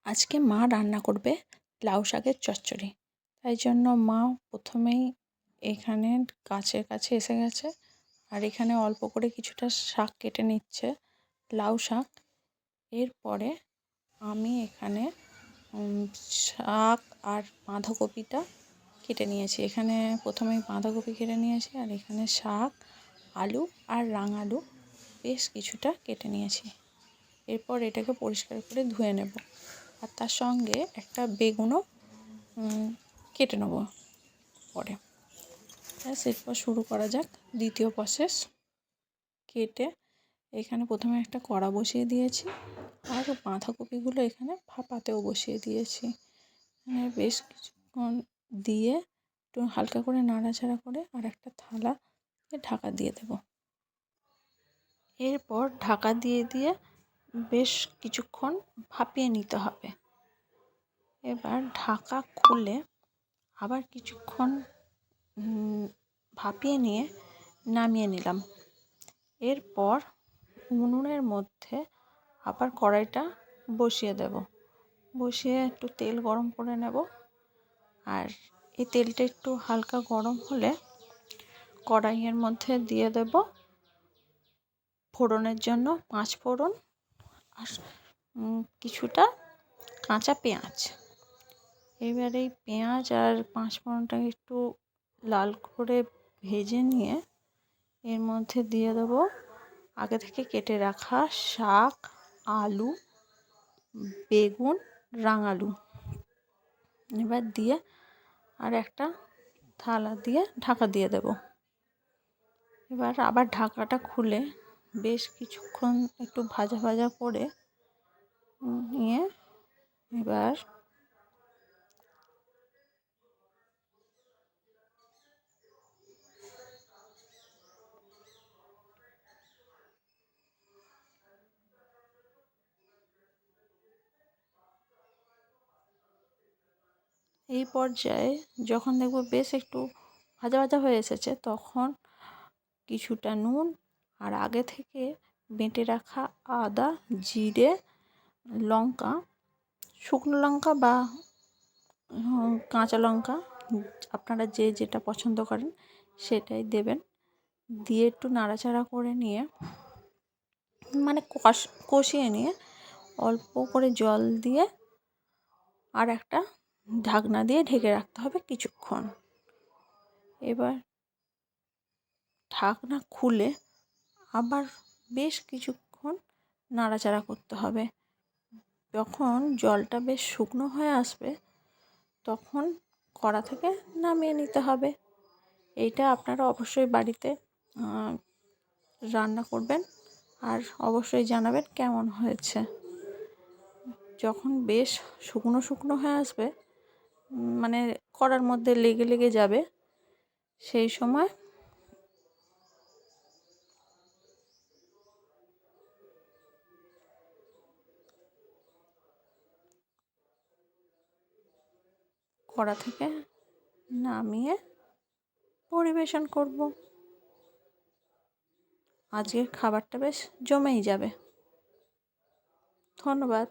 আজকে মা রান্না করবে লাউ শাকের চচ্চড়ি। তাই জন্য মা প্রথমেই এখানে গাছের কাছে এসে গেছে আর এখানে অল্প করে কিছুটা শাক কেটে নিচ্ছে, লাউ শাক। এরপরে আমি এখানে শাক আর বাঁধাকপিটা কেটে নিয়েছি। এখানে প্রথমেই বাঁধাকপি কেটে নিয়েছি আর এখানে শাক, আলু আর রাঙালু বেশ কিছুটা কেটে নিয়েছি। এরপর এটাকে পরিষ্কার করে ধুয়ে নেব আর তার সঙ্গে একটা বেগুনও কেটে নেব পরে। এরপর শুরু করা যাক দ্বিতীয় প্রসেস। কেটে এখানে প্রথমে একটা কড়া বসিয়ে দিয়েছি আর বাঁধাকপিগুলো এখানে ভাপাতেও বসিয়ে দিয়েছি। বেশ কিছুক্ষণ দিয়ে একটু হালকা করে নাড়াচাড়া করে আর একটা থালাতে ঢাকা দিয়ে দেব। এরপর ঢাকা দিয়ে বেশ কিছুক্ষণ ভাপিয়ে নিতে হবে। এবার ঢাকা খুলে আবার কিছুক্ষণ ভাপিয়ে নিয়ে নামিয়ে নিলাম। এরপর উনুনের মধ্যে আবার কড়াইটা বসিয়ে দেব। বসিয়ে একটু তেল গরম করে নেব। আর এই তেলটা একটু হালকা গরম হলে কড়াইয়ের মধ্যে দিয়ে দেব ফোড়নের জন্য 5 ফোড়ন আর কিছুটা কাঁচা পেঁয়াজ। এবার এই পেঁয়াজ আর 5 ফোড়নটাকে একটু লাল করে ভেজে নিয়ে এর মধ্যে দিয়ে দেব আগে থেকে কেটে রাখা শাক, আলু, বেগুন, রাঙালু। এবার দিয়ে আর একটা থালা দিয়ে ঢাকা দিয়ে দেব। এবার আবার ঢাকাটা খুলে বেশ কিছুক্ষণ একটু ভাজা ভাজা করে নিয়ে এবার এই পর্যায়ে যখন দেখব বেশ একটু ভাজা ভাজা হয়ে এসেছে তখন কিছুটা নুন আর আগে থেকে বেটে রাখা আদা, জিরে, লঙ্কা, শুকনো লঙ্কা বা কাঁচা লঙ্কা আপনারা যে যেটা পছন্দ করেন সেটাই দেবেন। দিয়ে একটু নাড়াচাড়া করে নিয়ে মানে কষিয়ে নিয়ে অল্প করে জল দিয়ে আর একটা ঢাকনা দিয়ে ঢেকে রাখতে হবে কিছুক্ষণ। এবার ঢাকনা খুলে আবার বেশ কিছুক্ষণ নাড়াচাড়া করতে হবে। যখন জলটা বেশ শুকনো হয়ে আসবে তখন কড়া থেকে নামিয়ে নিতে হবে। এইটা আপনারা অবশ্যই বাড়িতে রান্না করবেন আর অবশ্যই জানাবেন কেমন হয়েছে। যখন বেশ শুকনো শুকনো হয়ে আসবে মানে কড়ার মধ্যে লেগে লেগে যাবে, সেই সময় কড়া থেকে নামিয়ে পরিবেশন করব। আজকের খাবারটা বেশ জমেই যাবে। ধন্যবাদ।